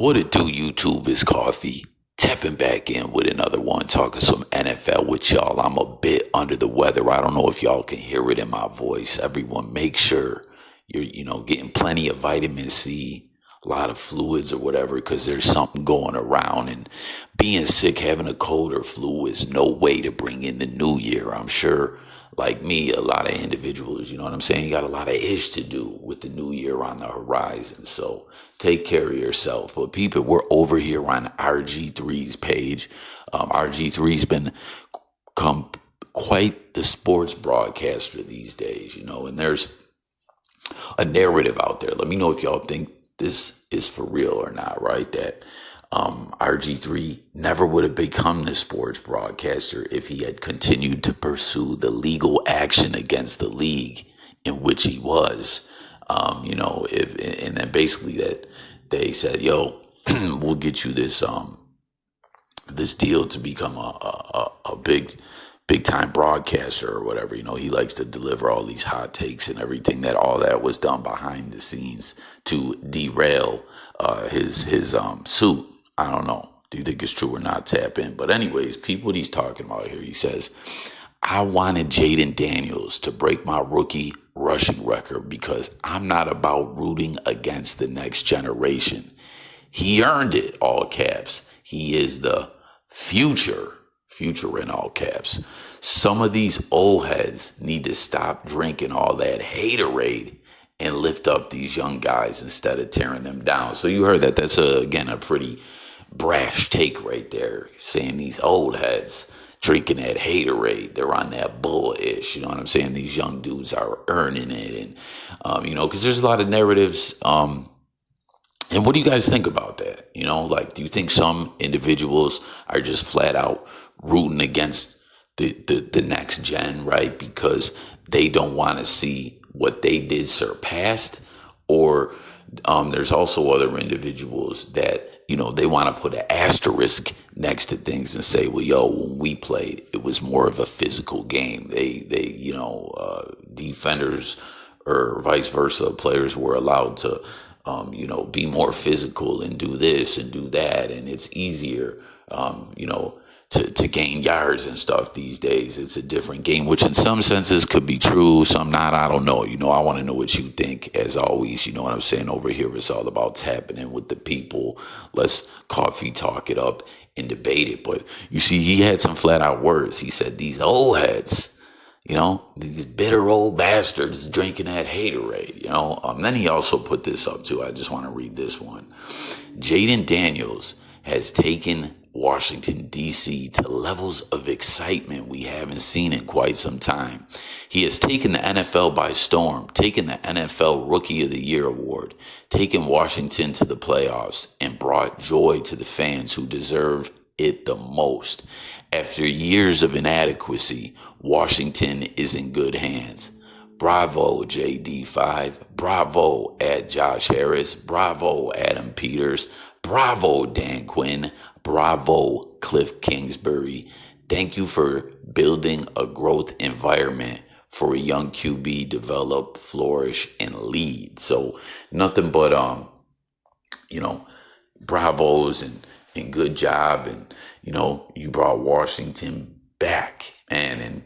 What it do, YouTube? Is Coffee tapping back in with another one, talking some NFL with y'all. I'm a bit under the weather. I don't know if y'all can hear it in my voice. Everyone, make sure you're, getting plenty of vitamin C, a lot of fluids or whatever, because there's something going around. And being sick, having a cold or flu is no way to bring in the new year. I'm sure, like me, a lot of individuals, you know what I'm saying, got a lot of ish to do with the new year on the horizon. So take care of yourself. But people, we're over here on RG3's page. RG3's become quite the sports broadcaster these days, and there's a narrative out there. Let me know if y'all think this is for real or not, right? That RG3 never would have become the sports broadcaster if he had continued to pursue the legal action against the league in which he was. And then basically that they said, yo, we'll get you this deal to become a big time broadcaster or whatever. He likes to deliver all these hot takes and everything. That all that was done behind the scenes to derail his suit. I don't know. Do you think it's true or not? Tap in. But anyways, people, what he's talking about here, he says, I wanted Jaden Daniels to break my rookie rushing record because I'm not about rooting against the next generation. He earned it, all caps. He is the future in all caps. Some of these old heads need to stop drinking all that haterade and lift up these young guys instead of tearing them down. So you heard that. That's, again, a pretty brash take right there, saying these old heads drinking that haterade, they're on that bullish, you know what I'm saying? These young dudes are earning it. And, because there's a lot of narratives. And what do you guys think about that? Do you think some individuals are just flat out rooting against the next gen, right? Because they don't want to see what they did surpassed? Or there's also other individuals that, they want to put an asterisk next to things and say, well, yo, when we played, it was more of a physical game. They defenders or vice versa, players were allowed to, be more physical and do this and do that. And it's easier, to gain yards and stuff these days. It's a different game, which in some senses could be true, some not. I don't know. I want to know what you think. As always, you know what I'm saying? Over here, it's all about tapping in with the people. Let's coffee talk it up and debate it. But you see, he had some flat out words. He said, these old heads, these bitter old bastards drinking that haterade, Then he also put this up too. I just want to read this one. Jaden Daniels has taken Washington, D.C. to levels of excitement we haven't seen in quite some time. He has taken the NFL by storm, taken the NFL Rookie of the Year award, taken Washington to the playoffs, and brought joy to the fans who deserve it the most. After years of inadequacy, Washington is in good hands. Bravo, JD5. Bravo, at Josh Harris. Bravo, Adam Peters. Bravo, Dan Quinn. Bravo, Cliff Kingsbury. Thank you for building a growth environment for a young QB develop, flourish, and lead. So nothing but, bravos and good job. And, you brought Washington back. And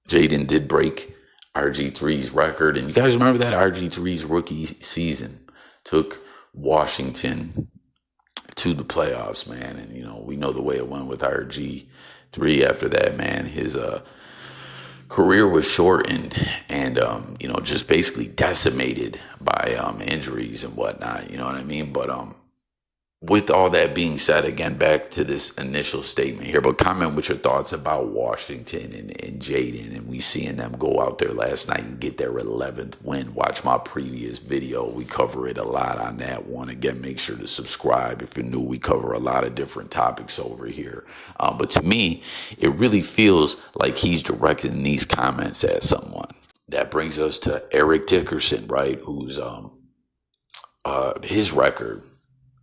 Jaden did break RG3's record. And you guys remember that RG3's rookie season took Washington to the playoffs, man. And, we know the way it went with RG3 after that, man. His career was shortened and, just basically decimated by injuries and whatnot. You know what I mean? But with all that being said, again, back to this initial statement here, but comment with your thoughts about Washington and Jaden. And we seeing them go out there last night and get their 11th win. Watch my previous video. We cover it a lot on that one. Again, make sure to subscribe if you're new. We cover a lot of different topics over here. But to me, it really feels like he's directing these comments at someone. That brings us to Eric Dickerson, right? Who's his record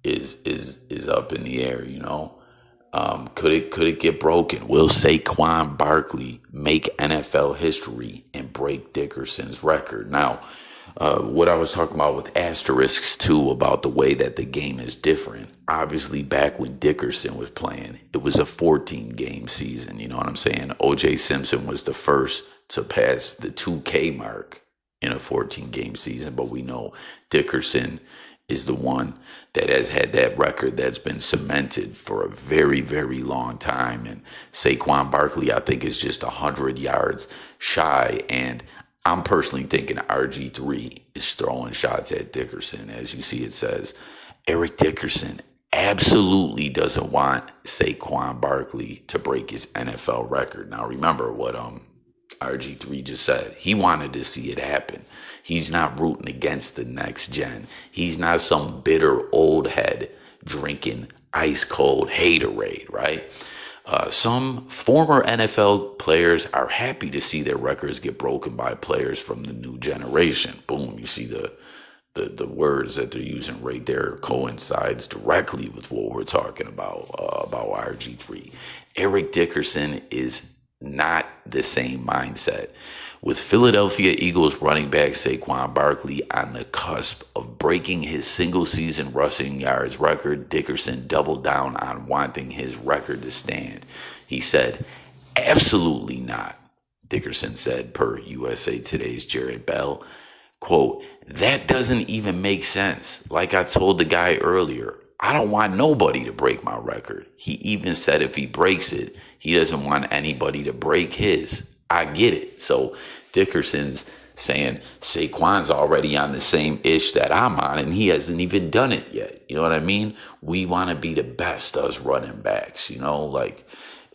is up in the air, Could it get broken? Will Saquon Barkley make NFL history and break Dickerson's record? Now, What I was talking about with asterisks too about the way that the game is different. Obviously, back when Dickerson was playing, it was a 14 game season. You know what I'm saying? OJ Simpson was the first to pass the 2K mark in a 14 game season, but we know Dickerson is the one that has had that record that's been cemented for a very, very long time. And Saquon Barkley, I think, is just 100 yards shy. And I'm personally thinking RG3 is throwing shots at Dickerson. As you see, it says Eric Dickerson absolutely doesn't want Saquon Barkley to break his NFL record. Now, remember what RG3 just said. He wanted to see it happen. He's not rooting against the next gen. He's not some bitter old head drinking ice cold haterade, right? Some former NFL players are happy to see their records get broken by players from the new generation. Boom, you see the words that they're using right there coincides directly with what we're talking about RG3. Eric Dickerson is not the same mindset. With Philadelphia Eagles running back Saquon Barkley on the cusp of breaking his single season rushing yards record, Dickerson doubled down on wanting his record to stand. He said, absolutely not, Dickerson said per USA Today's Jared Bell. Quote, that doesn't even make sense. Like I told the guy earlier, I don't want nobody to break my record. He even said if he breaks it, he doesn't want anybody to break his. I get it. So Dickerson's saying Saquon's already on the same ish that I'm on, and he hasn't even done it yet. You know what I mean? We want to be the best, us running backs. You know, like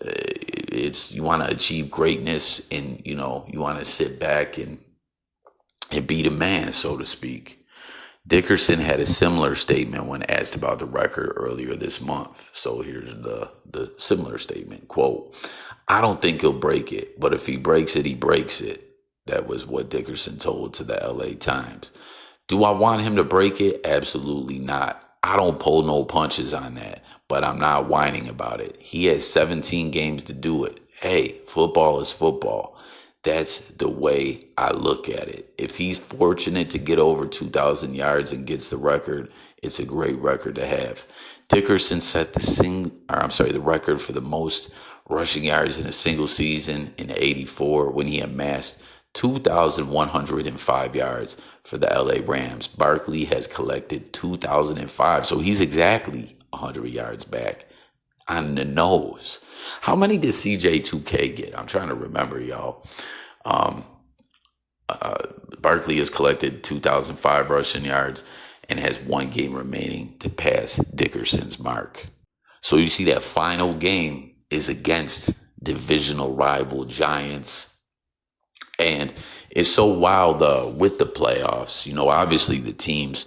it's you want to achieve greatness, and you know you want to sit back and be the man, so to speak. Dickerson had a similar statement when asked about the record earlier this month. So here's the similar statement. Quote, I don't think he'll break it, but if he breaks it, he breaks it. That was what Dickerson told to the LA Times. Do I want him to break it? Absolutely not. I don't pull no punches on that, but I'm not whining about it. He has 17 games to do it. Hey, football is football. That's the way I look at it. If he's fortunate to get over 2,000 yards and gets the record, it's a great record to have. Dickerson set the record for the most rushing yards in a single season in '84 when he amassed 2,105 yards for the LA Rams. Barkley has collected 2,005, so he's exactly 100 yards back on the nose. How many did CJ2K get? I'm trying to remember, y'all. Barkley has collected 2,005 rushing yards and has one game remaining to pass Dickerson's mark. So you see that final game is against divisional rival Giants. And it's so wild with the playoffs. You know, obviously the teams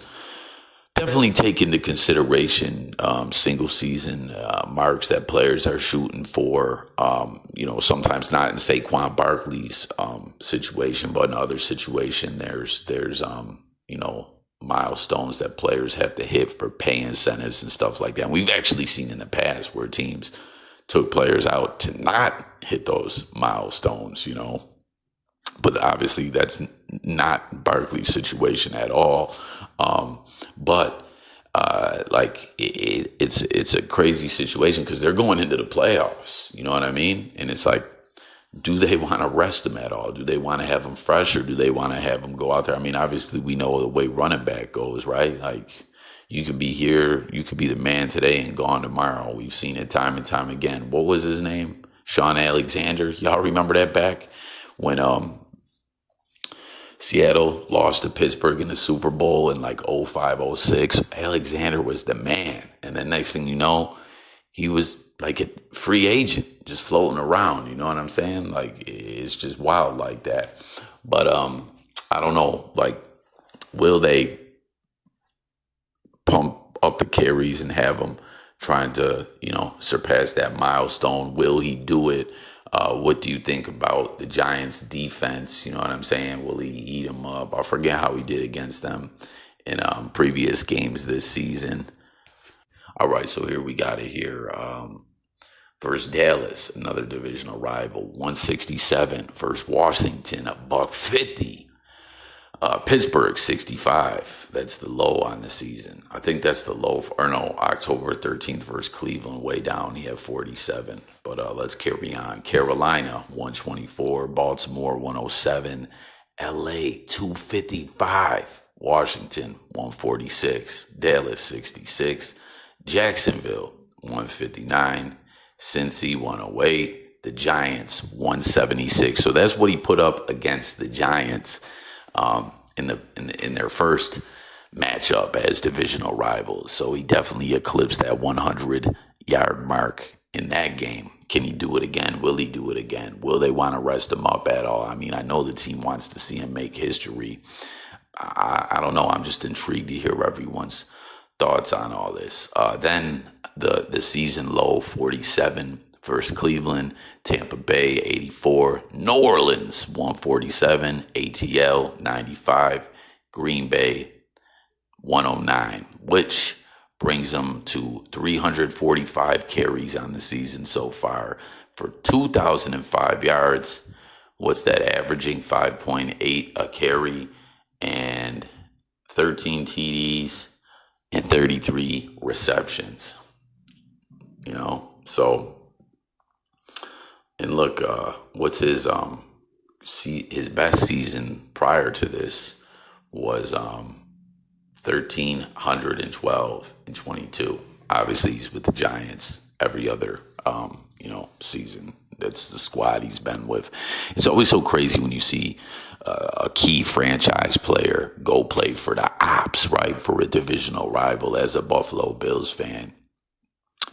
definitely take into consideration single season marks that players are shooting for. You know, sometimes not in Saquon Barkley's situation, but in other situation, there's you know, milestones that players have to hit for pay incentives and stuff like that. And we've actually seen in the past where teams took players out to not hit those milestones. You know. But obviously that's not Barkley's situation at all. But it's a crazy situation because they're going into the playoffs. You know what I mean? And it's like, do they want to rest him at all? Do they want to have him fresh, or do they want to have him go out there? I mean, obviously we know the way running back goes, right? Like you could be here, you could be the man today and gone tomorrow. We've seen it time and time again. What was his name? Sean Alexander. Y'all remember that back when Seattle lost to Pittsburgh in the Super Bowl in like 05, 06. Alexander was the man. And then next thing you know, he was like a free agent just floating around. You know what I'm saying? Like, it's just wild like that. But I don't know. Like, will they pump up the carries and have him trying to, you know, surpass that milestone? Will he do it? What do you think about the Giants' defense? You know what I'm saying? Will he eat them up? I forget how he did against them in previous games this season. All right, so here we got it here. Versus Dallas, another divisional rival, 167 versus Washington, $150. Pittsburgh 65. That's the low on the season. I think that's the low. Or no, October 13th versus Cleveland, way down. He had 47. But let's carry on. Carolina 124. Baltimore 107. LA 255. Washington 146. Dallas 66. Jacksonville 159. Cincy 108. The Giants 176. So that's what he put up against the Giants in their first matchup as divisional rivals. So he definitely eclipsed that 100-yard mark in that game. Can he do it again? Will he do it again? Will they want to rest him up at all? I mean, I know the team wants to see him make history. I don't know. I'm just intrigued to hear everyone's thoughts on all this. Then the season low, 47 versus Cleveland, Tampa Bay 84, New Orleans 147, ATL 95, Green Bay 109, which brings them to 345 carries on the season so far for 2,005 yards. What's that averaging? 5.8 a carry and 13 TDs and 33 receptions. So. And look, what's his best season prior to this was 1,312 and 22. Obviously, he's with the Giants every other season. That's the squad he's been with. It's always so crazy when you see a key franchise player go play for the Ops, right, for a divisional rival. As a Buffalo Bills fan,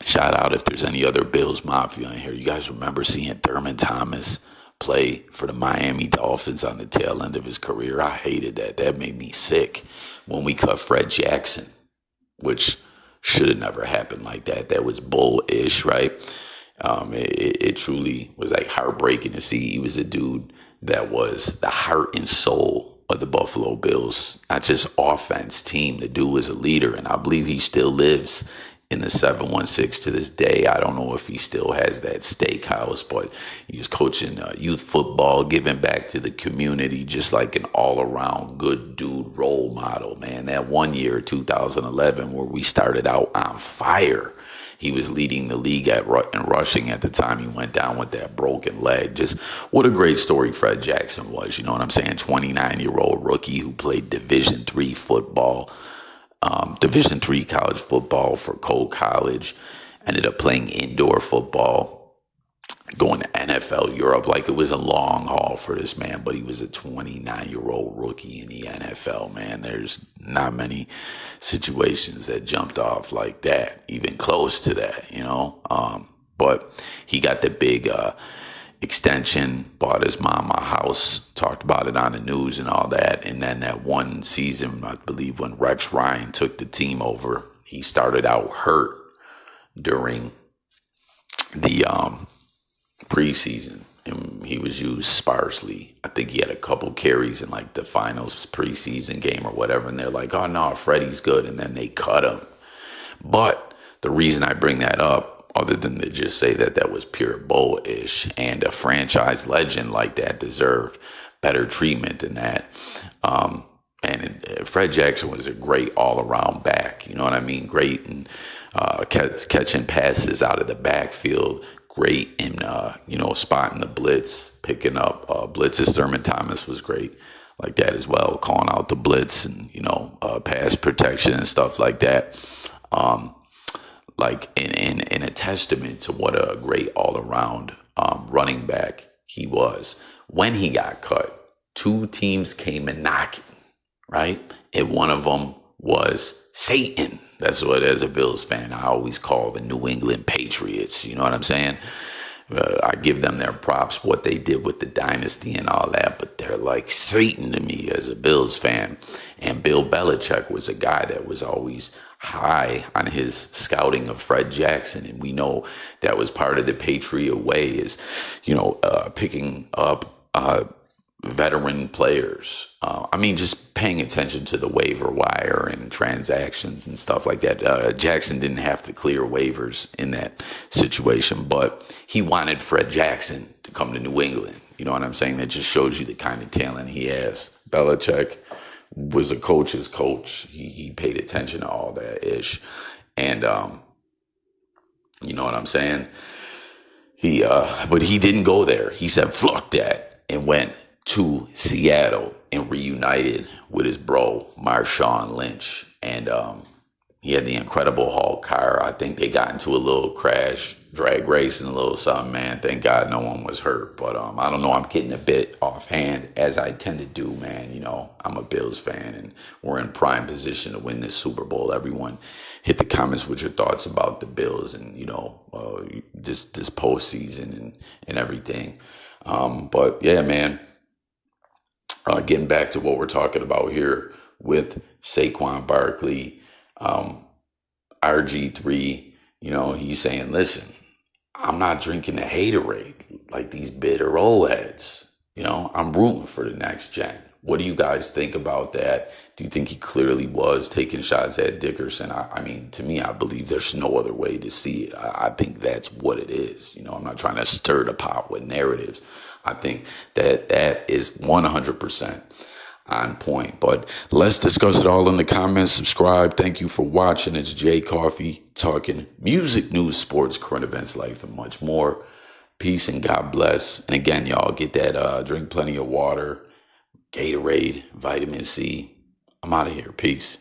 shout out if there's any other Bills Mafia in here. You guys remember seeing Thurman Thomas play for the Miami Dolphins on the tail end of his career? I hated that. That made me sick when we cut Fred Jackson, which should have never happened like that. That was bullish, right? It truly was like heartbreaking to see. He was a dude that was the heart and soul of the Buffalo Bills, not just offense team. The dude was a leader, and I believe he still lives in the 716 to this day. I don't know if he still has that steakhouse, but he was coaching youth football, giving back to the community, just like an all-around good dude role model, man. That one year, 2011, where we started out on fire, he was leading the league in rushing at the time. He went down with that broken leg. Just what a great story Fred Jackson was. You know what I'm saying? 29-year-old rookie who played Division III football, Division III college football for Cole College, ended up playing indoor football, going to NFL Europe. Like, it was a long haul for this man, but he was a 29-year-old rookie in the NFL, man. There's not many situations that jumped off like that, even close to that, but he got the big extension, bought his mom a house, talked about it on the news and all that. And then that one season, I believe, when Rex Ryan took the team over, he started out hurt during the preseason, and he was used sparsely. I think he had a couple carries in like the finals preseason game or whatever, and they're like, oh no, Freddie's good, and then they cut him. But the reason I bring that up, other than to just say that was pure bullish, and a franchise legend like that deserved better treatment than that. Fred Jackson was a great all-around back. You know what I mean? Great in catching passes out of the backfield. Great in spotting the blitz, picking up blitzes. Thurman Thomas was great like that as well, calling out the blitz and pass protection and stuff like that. Like in a testament to what a great all-around running back he was. When he got cut, two teams came a knocking, right? And one of them was Satan. That's what, as a Bills fan, I always call the New England Patriots. You know what I'm saying? I give them their props, what they did with the dynasty and all that, but they're like Satan to me as a Bills fan. And Bill Belichick was a guy that was always high on his scouting of Fred Jackson. And we know that was part of the Patriot way is, picking up veteran players. Just paying attention to the waiver wire and transactions and stuff like that. Jackson didn't have to clear waivers in that situation, but he wanted Fred Jackson to come to New England. You know what I'm saying? That just shows you the kind of talent he has. Belichick was a coach's coach. He paid attention to all that ish. And you know what I'm saying? But he didn't go there. He said, fuck that, and went to Seattle and reunited with his bro, Marshawn Lynch. And he had the Incredible Hulk car. I think they got into a little crash, drag race, and a little something, man. Thank God no one was hurt. But I don't know. I'm getting a bit offhand, as I tend to do, man. You know, I'm a Bills fan, and we're in prime position to win this Super Bowl. Everyone, hit the comments with your thoughts about the Bills and, you know, this postseason and everything. But yeah, man. Getting back to what we're talking about here with Saquon Barkley, RG3, you know, he's saying, listen, I'm not drinking the haterade like these bitter old heads. You know, I'm rooting for the next gen. What do you guys think about that? Do you think he clearly was taking shots at Dickerson? I mean, to me, I believe there's no other way to see it. I think that's what it is. You know, I'm not trying to stir the pot with narratives. I think that is 100% on point. But let's discuss it all in the comments. Subscribe. Thank you for watching. It's Jay Coffee talking music, news, sports, current events, life, and much more. Peace and God bless. And again, y'all, get that, drink plenty of water, Gatorade, vitamin C. I'm out of here. Peace.